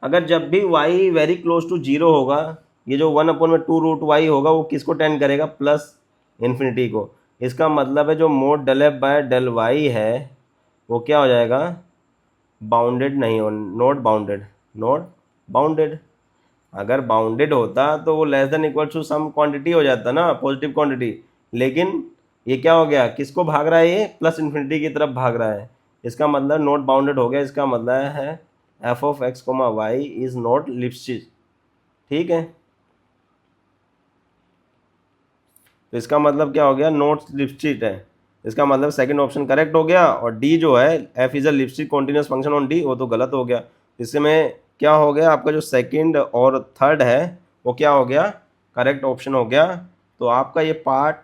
Speaker 1: अगर जब भी y वेरी क्लोज टू 0 होगा, ये जो 1 अपॉन में 2 रूट वाई होगा वो किसको टेंड करेगा, प्लस इन्फिनिटी को। इसका मतलब है जो mod del f by del y है वो क्या हो जाएगा, बाउंडेड नहीं हो, नॉट बाउंडेड, नॉट बाउंडेड। अगर बाउंडेड होता तो वो less than equal to some quantity हो जाता ना, पॉजिटिव क्वांटिटी। लेकिन ये क्या हो गया, किसको भाग रहा है, ये प्लस इन्फिनिटी की तरफ भाग रहा है। इसका मतलब नॉट बाउंडेड हो गया, इसका मतलब है f of x comma y is not Lipschitz. ठीक है, तो इसका मतलब क्या हो गया, नॉट लिप्सिट है। इसका मतलब सेकंड ऑप्शन करेक्ट हो गया, और डी जो है f is a Lipschitz continuous function on D वो तो गलत हो गया। इसमें क्या हो गया, आपका जो सेकंड और थर्ड है वो क्या हो गया, करेक्ट ऑप्शन हो गया। तो आपका ये पार्ट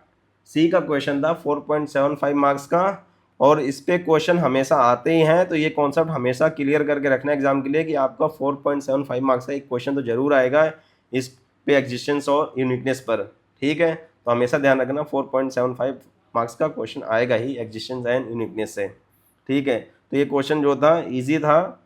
Speaker 1: सी का क्वेश्चन था 4.75 मार्क्स का, और इस पे क्वेश्चन हमेशा आते ही हैं, तो ये कॉन्सेप्ट हमेशा क्लियर करके रखना एग्जाम के लिए कि आपका 4.75 मार्क्स का एक क्वेश्चन तो जरूर आएगा इस पे एग्जिस्टेंस और यूनिकनेस पर। ठीक है, तो हमेशा ध्यान रखना 4.75 मार्क्स का क्वेश्चन आएगा ही एग्जिस्टेंस एंड यूनिकनेस से। ठीक है, तो ये क्वेश्चन जो था ईजी था,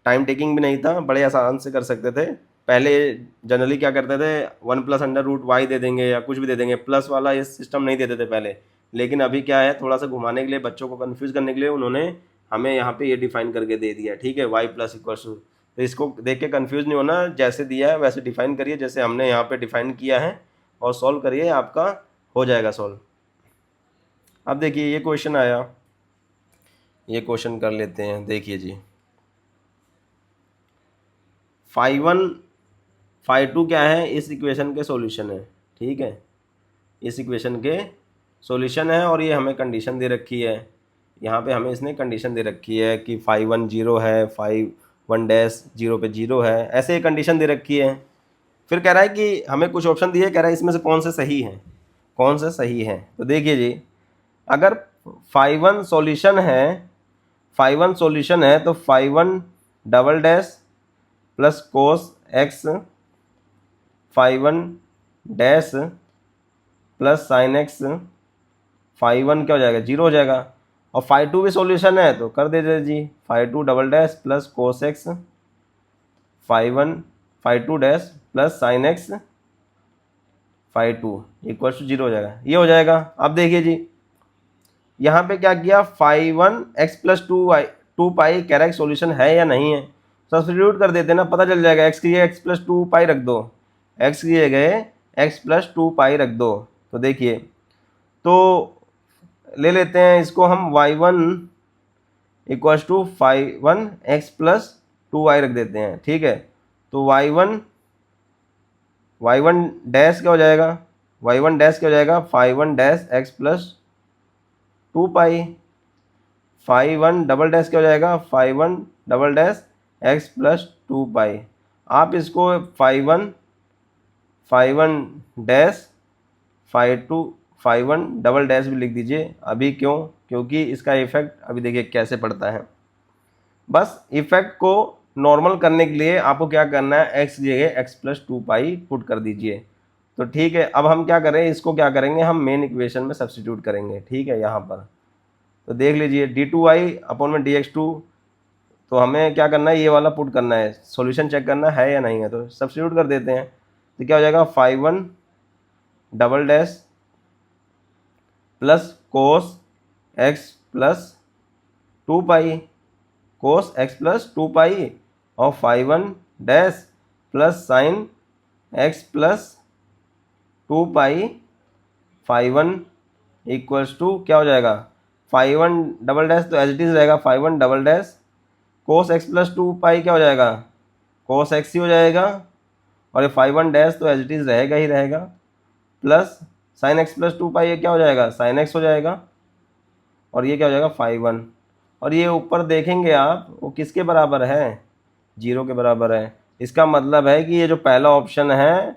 Speaker 1: टाइम टेकिंग भी नहीं था, बड़े आसान से कर सकते थे। पहले जनरली क्या करते थे 1+√y दे देंगे या कुछ भी दे देंगे, प्लस वाला ये सिस्टम नहीं देते थे पहले। लेकिन अभी क्या है, थोड़ा सा घुमाने के लिए, बच्चों को कंफ्यूज करने के लिए उन्होंने हमें यहाँ पे ये डिफाइन करके दे दिया। ठीक है, y+=, तो इसको देख के कंफ्यूज नहीं होना, जैसे दिया है वैसे डिफाइन करिए जैसे हमने यहाँ पे डिफाइन किया है और सॉल्व करिए, आपका हो जाएगा सॉल्व। अब देखिए ये क्वेश्चन आया, ये क्वेश्चन कर लेते हैं। देखिए जी, φ1 φ2 क्या है, इस इक्वेशन के सॉल्यूशन है। ठीक है, इस इक्वेशन के सॉल्यूशन है और ये हमें कंडीशन दे रखी है, यहाँ पे हमें इसने कंडीशन दे रखी है कि φ1 0 है, φ1' 0 पे 0 है, ऐसे कंडीशन दे रखी है। फिर कह रहा है कि हमें कुछ ऑप्शन दिए, कह रहा है इसमें से कौन से सही है, कौन से सही है। तो देखिए जी, अगर φ1 सॉल्यूशन है, φ1 सॉल्यूशन है तो φ1" plus cos x, φ1' plus sine x, φ1 क्या हो जाएगा 0 हो जाएगा। और φ2 भी सॉल्यूशन है तो कर दीजिए जी, φ2" plus cos x, φ2' plus sine x, φ2 equal to 0 हो जाएगा, ये हो जाएगा। अब देखिए जी, यहाँ पे क्या किया, φ1x+2y 2π कह रहा है सॉल्यूशन है या नहीं है, सब्स्टिट्यूट कर देते ना, पता चल जाएगा। x की जगह x+2π रख दो, x की जगह x+2π रख दो। तो देखिए, तो ले लेते हैं इसको हम y1 इक्वल्स टू φ1x+2y रख देते हैं। ठीक है, तो y1 डैश क्या हो जाएगा, y1 डैश क्या हो जाएगा, φ1' x+2π, φ1 क्या हो जाएगा, φ1 x+2π। आप इसको φ1 φ1' भी लिख दीजिए। अभी क्यों, क्योंकि इसका इफेक्ट अभी देखिए कैसे पड़ता है। बस इफेक्ट को नॉर्मल करने के लिए आपको क्या करना है, x की जगह x+2π पुट कर दीजिए। तो ठीक है, अब हम क्या करें, इसको क्या करेंगे, हम मेन इक्वेशन में सब्स्टिट्यूट करेंगे। ठीक है, यहाँ पर तो देख लीजिए d2y/dx2, तो हमें क्या करना है, ये वाला पुट करना है, सॉल्यूशन चेक करना है या नहीं है, तो सब्स्टिट्यूट कर देते हैं। तो क्या हो जाएगा, φ1" प्लस कोस x+2π, कोस x+2π, और φ1' plus sign x+2π, φ1 equals to क्या हो जाएगा, φ1" तो एज इट इज रहेगा, φ1" कोस x+2π क्या हो जाएगा, कोस x ही हो जाएगा, और ये φ1' तो एज इट इज रहेगा ही रहेगा, प्लस साइन x+2π ये क्या हो जाएगा, साइन x हो जाएगा, और ये क्या हो जाएगा φ1। और ये ऊपर देखेंगे आप, वो किसके बराबर है, 0 के बराबर है। इसका मतलब है कि ये जो पहला ऑप्शन है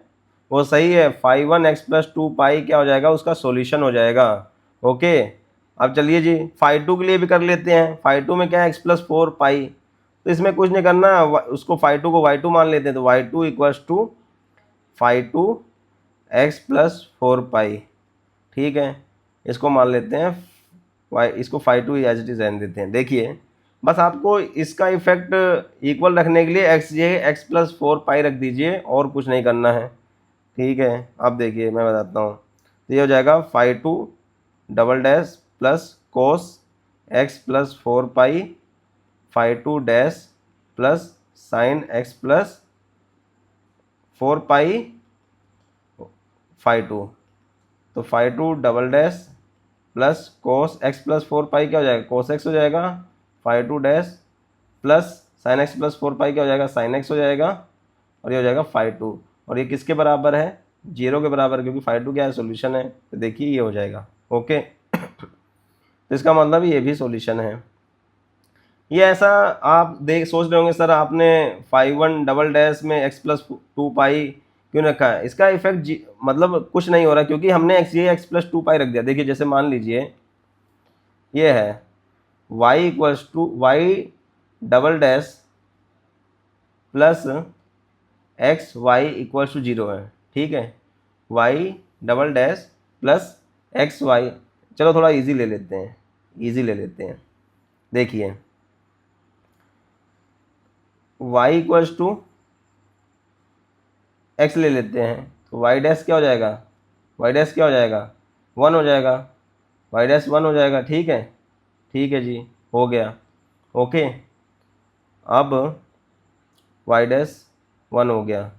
Speaker 1: वो सही है, φ1x+2π क्या हो जाएगा, उसका सॉल्यूशन हो जाएगा। ओके, अब चलिए जी φ2 के लिए भी कर लेते हैं। φ2 में क्या है, x+4π, तो इसमें कुछ नहीं करना, उसको φ2 को y2 मान लेते हैं, तो y2 इक्वल्स टू φ2x+4π। ठीक है, इसको मान लेते हैं इसको φ2 एज इट इज रहने देते हैं। देखिए, बस आपको इसका इफेक्ट इक्वल रखने के लिए x+4π रख दीजिए, और कुछ नहीं करना है। ठीक है, अब देखिए मैं बताता हूँ, तो ये हो जाएगा φ2" प्लस कोस x+4π, φ2' प्लस साइन x+4π φ2, तो φ2" प्लस कोस x+4π क्या हो जाएगा, कोस x हो जाएगा, φ2' प्लस साइन x+4π क्या हो जाएगा, साइन x हो जाएगा, और ये हो जाएगा φ2। और ये किसके बराबर है, 0 के बराबर, क्योंकि φ2 क्या है, सॉल्यूशन है। तो देखिए ये हो जाएगा। ओके, तो इसका मतलब ये भी सॉल्यूशन है। ये ऐसा आप सोच रहे होंगे सर आपने φ1" में x+2π क्यों रखा है, इसका इफेक्ट मतलब कुछ नहीं हो रहा, क्योंकि हमने x+2π रख दिया। देखिए जैसे मान लीजिए ये है y equals to y double dash plus x y equals to zero है, ठीक है। Y double dash plus x y, चलो थोड़ा इजी ले लेते हैं, इजी ले लेते हैं। देखिए वाई इक्वल्स टू एक्स ले लेते हैं, तो वाई डैश क्या हो जाएगा, वाई डैश क्या हो जाएगा, वन हो जाएगा, वाई डैश वन हो जाएगा, ठीक है जी, हो गया। ओके, अब वाई डैश वन हो गया।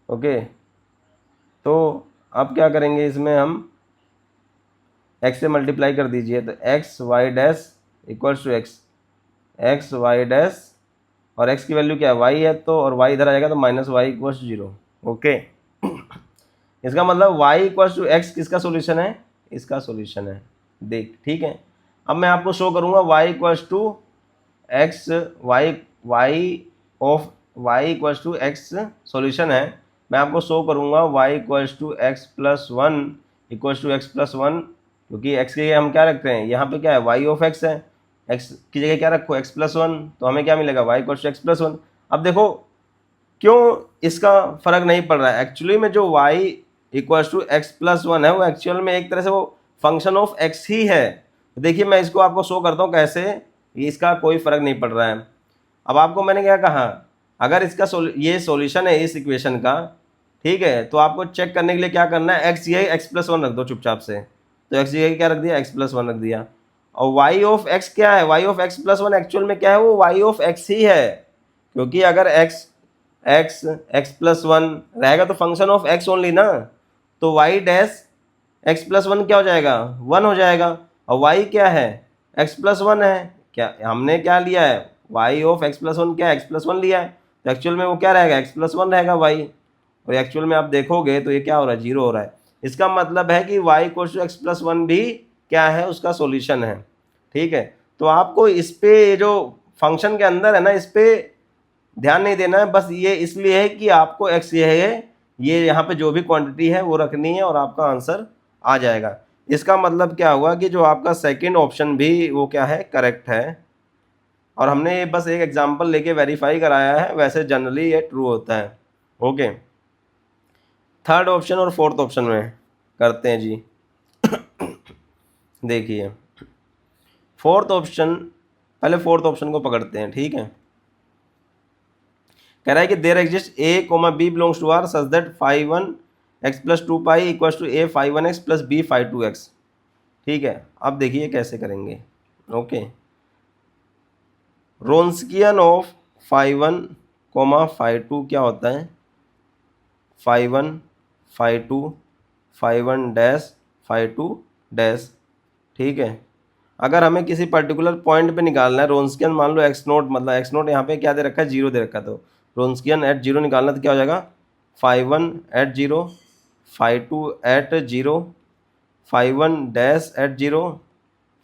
Speaker 1: ओके, तो अब क्या करेंगे, इसमें हम एक्स से मल्टीप्लाई कर दीजिए, तो x y dash equals to x y dash, और एक्स की वैल्यू क्या है, वाई है, तो और वाई इधर आ जाएगा तो minus y equals to zero. Okay, इसका मतलब y इक्वल्स टू एक्स किसका सोल्यूशन है, इसका सोल्यूशन है। देख ठीक है, अब मैं आपको शो करूंगा y equals to x, y of y equals to x solution है। मैं आपको शो करूंगा y equals to x plus one equals to x plus one, क्योंकि x के लिए हम क्या रखते हैं, यहाँ पे क्या है y ऑफ x है, x की जगह क्या रखो एक्स प्लस वन, तो हमें क्या मिलेगा y equals to x plus one. अब देखो क्यों इसका फर्क नहीं पड़ रहा है, एक्चुअली में जो y equals to x plus one है वो एक्चुअल में एक तरह से वो फंक्शन ऑफ x ही है। देखिए मैं इसको आपको शो करता हूँ कैसे, इसका कोई फर्क नहीं पड़ रहा है। अब आपको मैंने क्या कहा, अगर इसका ये सॉल्यूशन है इस इक्वेशन का, ठीक है, तो आपको चेक करने के लिए क्या करना है, एक्स ये एक्स प्लस वन रख दो चुपचाप से, तो एक्स ये क्या रख दिया, एक्स प्लस वन रख दिया। और वाई ऑफ एक्स क्या है, y of x plus one actual में क्या है, वो वाई ऑफ एक्स ही है, क्योंकि अगर x x x plus one रहेगा तो फंक्शन ऑफ एक्स ओनली ना, तो y dash x plus one क्या हो जाएगा, वन हो जाएगा। और वाई क्या है, एक्स प्लस वन है, क्या हमने क्या लिया है, y of x plus one क्या है, एक्स प्लस वन लिया है, तो एक्चुअल में वो क्या रहेगा, एक्स प्लस वन रहेगा वाई, और एक्चुअल में आप देखोगे तो ये क्या हो रहा है, जीरो हो रहा है। इसका मतलब है कि y equals to x plus one भी क्या है, उसका सोल्यूशन है। ठीक है, तो आपको इस पे जो फंक्शन के अंदर है ना, इस पे ध्यान नहीं देना है, बस ये इसलिए है कि आपको एक्स ये यहाँ पे जो भी क्वांटिटी है वो रखनी है और आपका आंसर आ जाएगा। इसका मतलब क्या हुआ कि जो आपका सेकंड ऑप्शन भी वो क्या है, करेक्ट है, और हमने बस एक एग्जांपल लेके वेरीफाई कराया है, वैसे जनरली ये ट्रू होता है। ओके, थर्ड ऑप्शन और फोर्थ ऑप्शन में करते हैं जी। देखिए फोर्थ ऑप्शन, पहले फोर्थ ऑप्शन को पकड़ते हैं, ठीक है। कह रहा है कि there exist a comma b belongs to R such that five one x plus two pi equals to a five one x plus b five two x. ठीक है, अब देखिए कैसे करेंगे। Okay, Wronskian of five one comma five two क्या होता है, five one five two five one dash five two dash. ठीक है, अगर हमें किसी पर्टिकुलर पॉइंट पे निकालना है रोन्स्कियन, मान लो एक्स नोट, मतलब एक्स नोट यहाँ पे क्या दे रखा है, जीरो दे रखा है, तो रोन्स्कियन एट जीरो निकालना तो क्या हो जाएगा, five one at zero, five two at zero, five one dash at zero,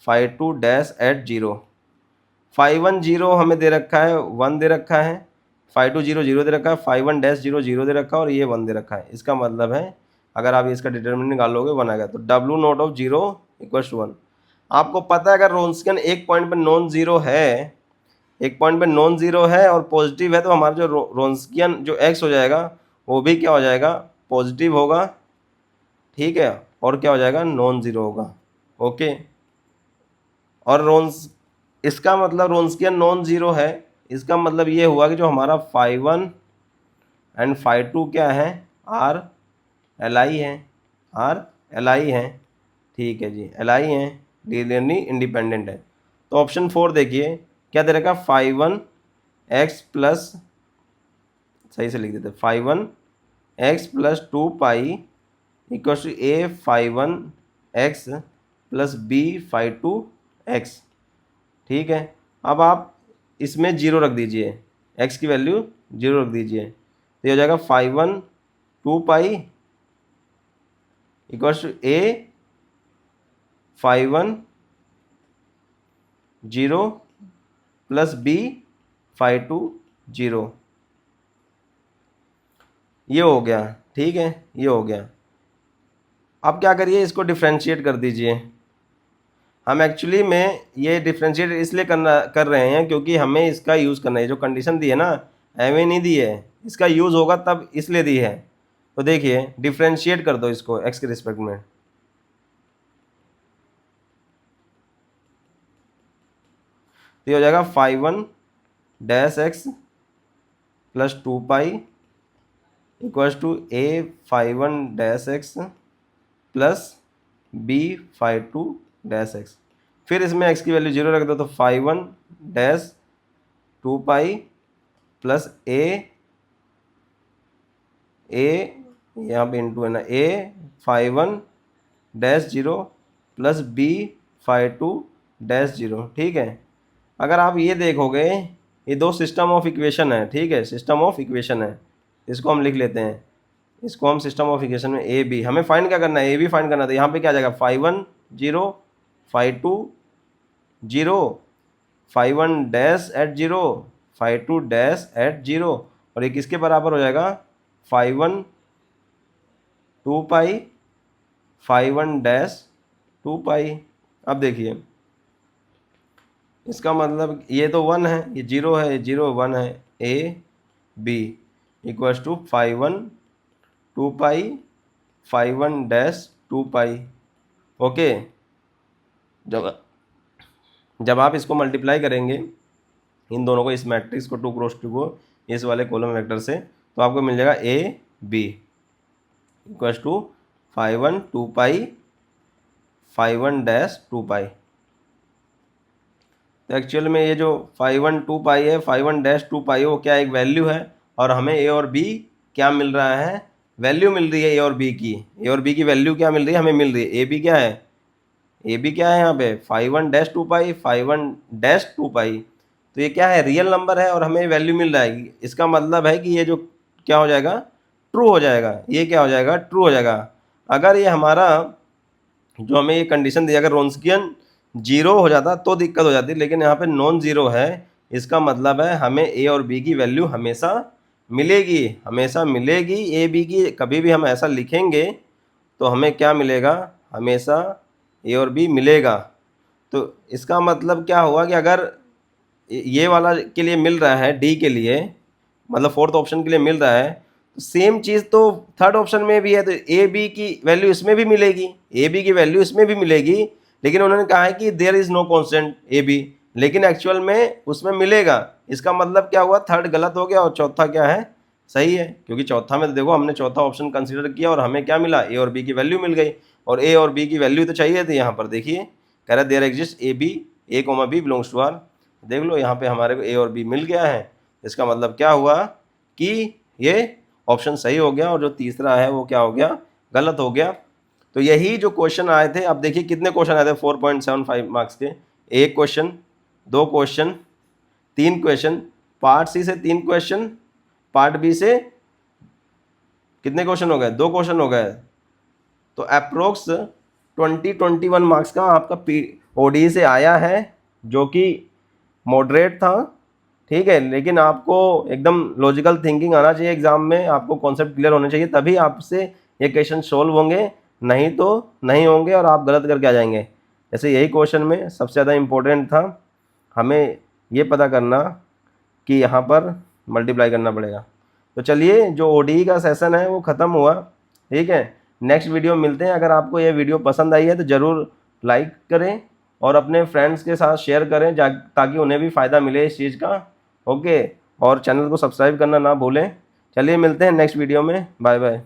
Speaker 1: five two dash at zero. Five one zero हमें दे रखा है, वन दे रखा है, फाइव टू जीरो जीरो दे रखा है, five one dash zero zero दे रखा है, और ये वन दे रखा है। इसका मतलब है अगर आप इसका डिटर्मिनेंट निकालोगे वन आएगा, तो डब्ल्यू not of zero equals to one. आपको पता है अगर रोन्स्कियन एक पॉइंट पे नॉन जीरो है, एक पॉइंट पे नॉन जीरो है और पॉजिटिव है, तो हमारा जो रोन्स्कियन जो एक्स हो जाएगा वो भी क्या हो जाएगा, पॉजिटिव होगा। ठीक है, और क्या हो जाएगा, नॉन जीरो होगा। ओके, और इसका मतलब रोन्स्कियन नॉन जीरो है, इसका मतलब ये हुआ कि जो हमारा five one and five two क्या है, आर एल आई है, आर एल आई है। ठीक है जी, एल आई है, लीनियरली इंडिपेंडेंट है। तो ऑप्शन फोर देखिए क्या दे रखा, फाइव वन एक्स प्लस, सही से लिख देते, five one x plus two pi इक्व to a five one x plus b five two x. ठीक है, अब आप इसमें जीरो रख दीजिए, एक्स की वैल्यू जीरो रख दीजिए, तो ये हो जाएगा फाइव वन टू पाई इक्व to a five one zero plus b five two zero. ये हो गया, ठीक है, ये हो गया। अब क्या करिए, इसको डिफ्रेंशिएट कर दीजिए। हम एक्चुअली में ये डिफ्रेंशिएट इसलिए कर रहे हैं क्योंकि हमें इसका यूज़ करना है। जो कंडीशन दी है ना, एवं नहीं दी है, इसका यूज़ होगा तब इसलिए दी है। तो देखिए डिफ्रेंशिएट कर दो इसको एक्स के रिस्पेक्ट में, तो ये हो जाएगा 5 dash x plus 2 pi equals to a 5 dash x plus b 5 dash x. फिर इसमें x की वैल्यू 0 रख दो, तो 5 डैश 2 पाई प्लस ए यहाँ पे इंटू है ना, ए 5 डैश 0 प्लस बी 5 डैश 0। ठीक है, अगर आप ये देखोगे ये दो सिस्टम ऑफ इक्वेशन है। ठीक है, सिस्टम ऑफ इक्वेशन है, इसको हम लिख लेते हैं। इसको हम सिस्टम ऑफ इक्वेशन में ए बी, हमें फाइंड क्या करना है, ए बी फाइंड करना है। तो यहाँ पे क्या आ जाएगा 5 0 5 0 5 डैश एट 0 5 डैश एट 0, और ये किसके बराबर हो जाएगा 5 2 पाई 5 डैश 2 पाई। अब देखिए इसका मतलब ये तो 1 है, ये 0 है, ये 0 1 है, a b equals to 5 2 pi 5 dash 2 pi. Okay, जब आप इसको मल्टीप्लाई करेंगे इन दोनों को, इस मैट्रिक्स को 2 क्रॉस 2 को इस वाले कॉलम वेक्टर से, तो आपको मिल जाएगा a b equals to 5 2 pi 5 dash 2 pi. तो एक्चुअल में ये जो 5 2 पाई है, 5 डैश 2 पाई, वो क्या एक वैल्यू है, और हमें ए और बी क्या मिल रहा है, वैल्यू मिल रही है ए और बी की। ए और बी की वैल्यू क्या मिल रही है, हमें मिल रही है। ए बी क्या है, ए बी क्या है यहाँ पे 5 डैश 2 पाई 5 डैश 2 पाई, तो ये क्या है रियल नंबर है और हमें वैल्यू मिल रहा है। इसका मतलब है कि ये जो क्या हो जाएगा, ट्रू हो जाएगा। ये क्या हो जाएगा, ट्रू हो जाएगा। अगर ये हमारा जो हमें ये कंडीशन दी, अगर रोन्स्कियन 0 हो जाता तो दिक्कत हो जाती, लेकिन यहाँ पे नॉन ज़ीरो है। इसका मतलब है हमें ए और बी की वैल्यू हमेशा मिलेगी, हमेशा मिलेगी। ए बी की कभी भी हम ऐसा लिखेंगे तो हमें क्या मिलेगा, हमेशा ए और बी मिलेगा। तो इसका मतलब क्या हुआ कि अगर ये वाला के लिए मिल रहा है, डी के लिए मतलब फोर्थ ऑप्शन के लिए मिल रहा है, तो सेम चीज़ तो थर्ड ऑप्शन में भी है। तो ए बी की वैल्यू इसमें भी मिलेगी, ए बी की वैल्यू इसमें भी मिलेगी, लेकिन उन्होंने कहा है कि there is no constant a b, लेकिन एक्चुअल में उसमें मिलेगा। इसका मतलब क्या हुआ, थर्ड गलत हो गया और चौथा क्या है, सही है। क्योंकि चौथा में तो देखो हमने चौथा ऑप्शन कंसीडर किया और हमें क्या मिला, ए और बी की वैल्यू मिल गई, और ए और बी की वैल्यू तो चाहिए थी। यहाँ पर देखिए कह रहा है there exist a b, a comma b belongs to r. देख लो यहाँ पे हमारे को ए और बी मिल गया है। इसका मतलब क्या हुआ कि ये ऑप्शन सही हो गया और जो तीसरा है वो क्या हो गया, गलत हो गया। तो यही जो क्वेश्चन आए थे, अब देखिए कितने क्वेश्चन आए थे 4.75 मार्क्स के। एक क्वेश्चन, दो क्वेश्चन, तीन क्वेश्चन, पार्ट सी से 3 क्वेश्चन, पार्ट बी से कितने क्वेश्चन हो गए, 2 क्वेश्चन हो गए। तो अप्रोक्स 21 मार्क्स का आपका ओडी से आया है, जो कि मॉडरेट था। ठीक है, लेकिन आपको एकदम लॉजिकल थिंकिंग आना चाहिए एग्जाम में, आपको कॉन्सेप्ट क्लियर होने चाहिए, तभी आपसे ये क्वेश्चन सॉल्व होंगे, नहीं तो नहीं होंगे और आप गलत करके आ जाएंगे। जैसे यही क्वेश्चन में सबसे ज़्यादा इम्पोर्टेंट था, हमें ये पता करना कि यहाँ पर मल्टीप्लाई करना पड़ेगा। तो चलिए, जो ओडी का सेशन है वो ख़त्म हुआ। ठीक है, नेक्स्ट वीडियो मिलते हैं। अगर आपको ये वीडियो पसंद आई है तो ज़रूर लाइक करें और अपने फ्रेंड्स के साथ शेयर करें, ताकि उन्हें भी फ़ायदा मिले इस चीज़ का। ओके, और चैनल को सब्सक्राइब करना ना भूलें। चलिए मिलते हैं नेक्स्ट वीडियो में, बाय बाय।